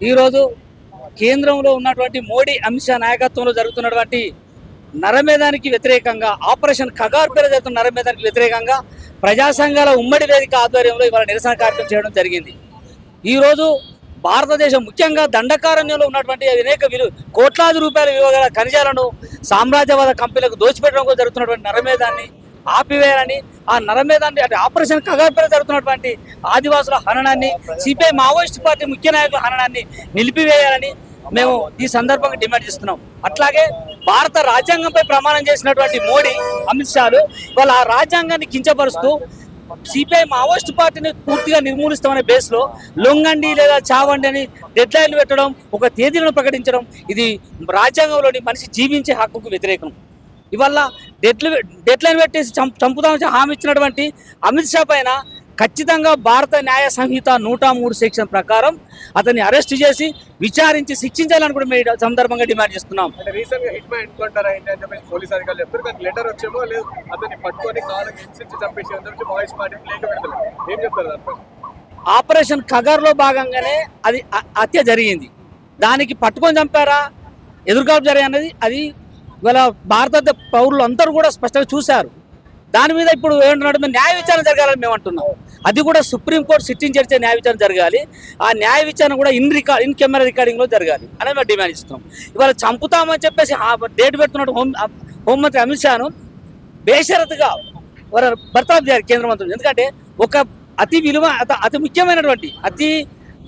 ఈరోజు కేంద్రంలో ఉన్నటువంటి మోడీ అమిత్ షా నాయకత్వంలో జరుగుతున్నటువంటి నరమేధానికి వ్యతిరేకంగా ఆపరేషన్ కగార్ పేరు జరుగుతున్న నరమేధానికి వ్యతిరేకంగా ప్రజా సంఘాల ఉమ్మడి వేదిక ఆధ్వర్యంలో ఇవాళ నిరసన కార్యక్రమం చేయడం జరిగింది. ఈరోజు భారతదేశం ముఖ్యంగా దండకారణ్యంలో ఉన్నటువంటి అనేక కోట్లాది రూపాయల విలువ గల ఖనిజాలను సామ్రాజ్యవాద కంపెనీలకు దోచిపెట్టడం కోసం జరుగుతున్నటువంటి నరమేధాన్ని ఆపివేయాలని, ఆ నరమేధాన్ని అంటే ఆపరేషన్ కగార్ పేరు జరుగుతున్నటువంటి ఆదివాసుల హననాన్ని, సిపిఐ మావోయిస్ట్ పార్టీ ముఖ్య నాయకుల హననాన్ని నిలిపివేయాలని మేము ఈ సందర్భంగా డిమాండ్ చేస్తున్నాం. అట్లాగే భారత రాజ్యాంగంపై ప్రమాణం చేసినటువంటి మోడీ అమిత్ షాలు వాళ్ళ ఆ రాజ్యాంగాన్ని కించపరుస్తూ సిపిఐ మావోయిస్ట్ పార్టీని పూర్తిగా నిర్మూలిస్తామనే బేస్లో లొంగండి లేదా చావండి అని డెడ్ లైన్లు పెట్టడం, ఒక తేదీలను ప్రకటించడం, ఇది రాజ్యాంగంలోని మనిషి జీవించే హక్కుకు వ్యతిరేకం. ఇవల్ల డెడ్ లైన్ పెట్టేసి చంపుతామని హామీ ఇచ్చినటువంటి అమిత్ షా పైన ఖచ్చితంగా భారత న్యాయ సంహిత 103 సెక్షన్ ప్రకారం అతన్ని అరెస్ట్ చేసి విచారించి శిక్షించాలని కూడా మేము సందర్భంగా డిమాండ్ చేస్తున్నాం. ఆపరేషన్ కగార్లో భాగంగానే అది హత్య జరిగింది. దానికి పట్టుకొని చంపారా, ఎదురుకాల్పు జరిగినది అది ఇవాళ భారత పౌరులు అందరూ కూడా స్పష్టంగా చూశారు. దాని మీద ఇప్పుడు ఏమంటున్నాడు, న్యాయ విచారణ జరగాలని మేము అంటున్నాం. అది కూడా సుప్రీంకోర్టు సిట్టింగ్ జడ్జి న్యాయ విచారణ జరగాలి. ఆ న్యాయ విచారణ కూడా ఇన్ కెమెరా రికార్డింగ్లో జరగాలి అనేది మేము డిమాండ్ ఇస్తున్నాం. ఇవాళ చంపుతామని చెప్పేసి డేట్ పెడుతున్నట్టు హోంమంత్రి అమిత్ షాను బేషరతుగా బర్తరఫ్ చేయాలి కేంద్ర మంత్రులు. ఎందుకంటే ఒక అతి ముఖ్యమైనటువంటి అతి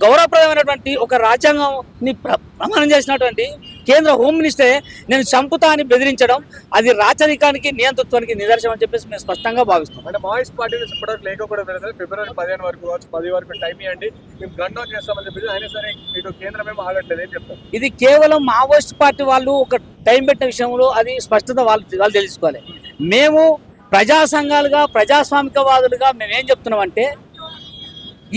గౌరవప్రదమైనటువంటి ఒక రాజ్యాంగాన్ని ప్రమాణం చేసినటువంటి కేంద్ర హోమ్ మినిస్టరే నేను చంపుతా అని బెదిరించడం అది రాచరికానికి నియంతృత్వానికి నిదర్శనం అని చెప్పేసి మేము స్పష్టంగా భావిస్తాం. అంటే మావోయిస్ట్ పార్టీని చెప్పడానికి లేకపోవడం ఫిబ్రవరి 15 వరకు 10 వరకు టైం ఇవ్వండి, మేము గన్ డౌన్ చేస్తామని చెప్పేసి అయినా సరే ఇటు కేంద్రమేమో ఆగట్లేదు ఏం చెప్తాం. ఇది కేవలం మావోయిస్ట్ పార్టీ వాళ్ళు ఒక టైం పెట్టిన విషయంలో అది స్పష్టత వాళ్ళు తెలుసుకోవాలి. మేము ప్రజా సంఘాలుగా ప్రజాస్వామికవాదులుగా మేము ఏం చెప్తున్నామంటే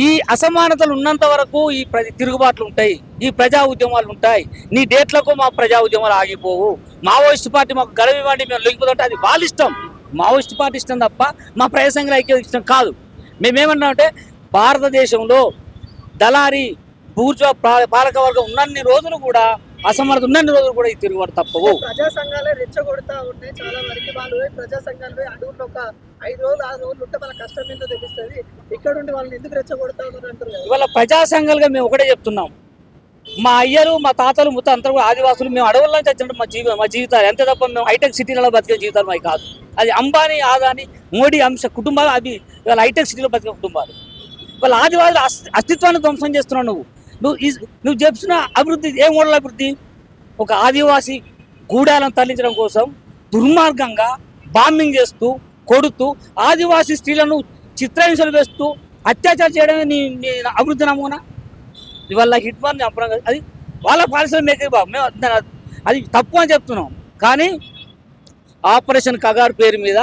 ఈ అసమానతలు ఉన్నంత వరకు ఈ తిరుగుబాట్లు ఉంటాయి, ఈ ప్రజా ఉద్యమాలు ఉంటాయి. నీ డేట్లకు మా ప్రజా ఉద్యమాలు ఆగిపోవు. మావోయిస్ట్ పార్టీ మాకు గడువు ఇవ్వండి, మేము లొంగిపోతుంటే అది వాళ్ళ ఇష్టం, మావోయిస్ట్ పార్టీ ఇష్టం తప్ప మా ప్రజా సంఘాల ఐక్యత ఇష్టం కాదు. మేమేమన్నామంటే భారతదేశంలో దళారీ బూర్జువా పాలకవర్గం ఉన్నన్ని రోజులు కూడా అసమానత ఉన్నన్ని రోజులు కూడా ఈ తిరుగుబాటు తప్పవు. ప్రజా సంఘాలే రెచ్చగొడతా ఉన్నాయి. చాలా వరకు వాళ్ళు ప్రజా సంఘాలు అడవుల్లో ఒక 5 రోజులు 6 రోజులు ఉంటే వాళ్ళ కష్టం ఏంటో తెలుస్తుంది. ఇక్కడ ఉండి వాళ్ళని ఎందుకు రెచ్చగొడతా ఉన్నారు అంటారు. ఇవాళ ప్రజా సంఘాలుగా మేము ఒకటే చెప్తున్నాం, మా అయ్యలు మా తాతలు మొత్తం అంతా కూడా ఆదివాసులు, మేము అడవుల్లో వచ్చినట్టు మా జీవితాలు ఎంత తప్ప మేము హైటెక్ సిటీలలో బతికే జీవితాలు మాకు కాదు. అది అంబానీ ఆదాని మోడీ అంశ కుటుంబాలు, అవి ఇవాళ హైటెక్ సిటీలో బతికే కుటుంబాలు. ఇవాళ ఆదివాసుల అస్తిత్వాన్ని ధ్వంసం చేస్తున్నావు. నువ్వు చెప్తున్న అభివృద్ధి ఏ మోడల్ అభివృద్ధి? ఒక ఆదివాసీ గూడాలను తరలించడం కోసం దుర్మార్గంగా బాంబింగ్ చేస్తూ కొడుతూ ఆదివాసీ స్త్రీలను చిత్రహింసలు వేస్తూ అత్యాచారం చేయడమే నీ అభివృద్ధి నమూనా. ఇవాళ హిట్ వన్ చంపడం అది వాళ్ళ పాలసీలో మేకే బాబు, మేము అది తప్పు అని చెప్తున్నాం. కానీ ఆపరేషన్ కగార్ పేరు మీద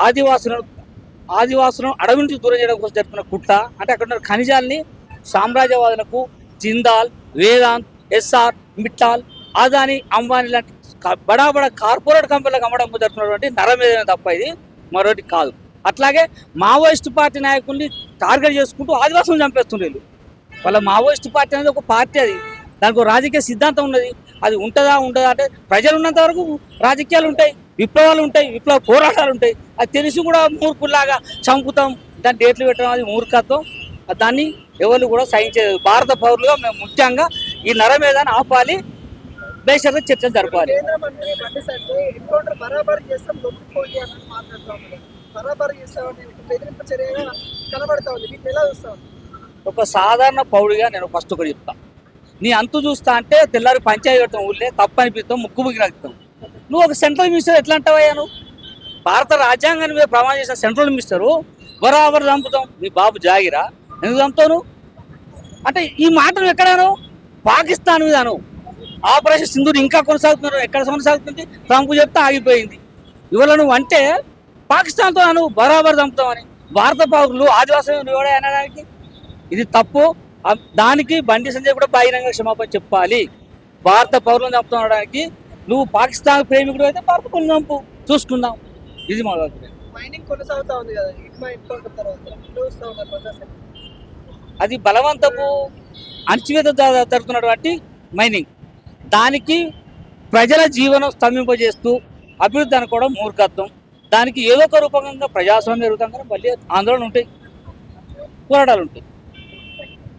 ఆదివాసులను అడవి నుంచి దూరం చేయడం కోసం జరుగుతున్న కుట్ర, అంటే అక్కడ ఉన్న ఖనిజాలని సామ్రాజ్యవాదులకు జిందాల్, వేదాంత్, ఎస్ఆర్, మిట్టాల్, అదానీ, అంబానీ లాంటి బడా కార్పొరేట్ కంపెనీలకు అమ్మడం జరుగుతున్నటువంటి నరమేధమే తప్ప ఇది మరొకటి కాదు. అట్లాగే మావోయిస్ట్ పార్టీ నాయకుల్ని టార్గెట్ చేసుకుంటూ ఆదివాసులను చంపేస్తుండే. వాళ్ళ మావోయిస్ట్ పార్టీ అనేది ఒక పార్టీ, అది దానికి ఒక రాజకీయ సిద్ధాంతం ఉన్నది. అది ఉంటుందా అంటే ప్రజలు ఉన్నంత వరకు రాజకీయాలు ఉంటాయి, విప్లవాలు ఉంటాయి, విప్లవ పోరాటాలు ఉంటాయి. అది తెలిసి కూడా మూర్ఖుల్లాగా చంపుతాం, దాన్ని డేట్లు పెట్టడం అది మూర్ఖత్వం. దాన్ని ఎవరు కూడా సహించేది. భారత పౌరులుగా మేము ముఖ్యంగా ఈ నరమేధాన్ని ఆపాలి, బేషరతుగా చర్చలు జరపాలి. ఒక సాధారణ పౌరుడిగా నేను ఫస్ట్ ఒకటి చెప్తా, నీ అంతు చూస్తా అంటే తెల్లారి పంచాయతీ పెట్టడం ఊళ్ళే తప్పు అనిపిస్తాం, ముక్కు రాగుతాం. నువ్వు ఒక సెంట్రల్ మినిస్టర్ ఎట్లా అంటావయ్యా? నువ్వు భారత రాజ్యాంగాన్ని మీద ప్రమాణం చేసిన సెంట్రల్ మినిస్టరు బరాబర్ చంపుతాం, నీ బాబు జాగిరా ఎందుకు చంపుతావు అంటే ఈ మాటను ఎక్కడాను పాకిస్తాన్ మీదను. ఆపరేషన్ సింధూర్ ఇంకా కొనసాగుతున్నారు, ఎక్కడ కొనసాగుతుంది? ట్రంప్ చెప్తే ఆగిపోయింది. ఇవాళ నువ్వు అంటే పాకిస్తాన్తో నువ్వు బరాబర్ చంపుతామని భారత పౌరులు ఆదివాసులు అనడానికి ఇది తప్పు. దానికి బండి సంజయ్ కూడా బహిరంగ క్షమాపణ చెప్పాలి. భారత పౌరులను చంపుతుండడానికి నువ్వు పాకిస్తాన్ ప్రేమికుడు అయితే భారత పౌరులు చంపు, చూసుకుందాం. ఇది మా మైనింగ్ కొనసాగుతా ఉంది కదా, అది బలవంతపు అణచివేత జరుగుతున్నటువంటి మైనింగ్. దానికి ప్రజల జీవనం స్తంభింపజేస్తూ అభివృద్ధి అనుకోవడం మూర్ఖత్వం. దానికి ఏదో ఒక రూపంగా ప్రజాస్వామ్య రూపంగా మళ్ళీ ఆందోళన ఉంటాయి, పోరాటాలు ఉంటాయి.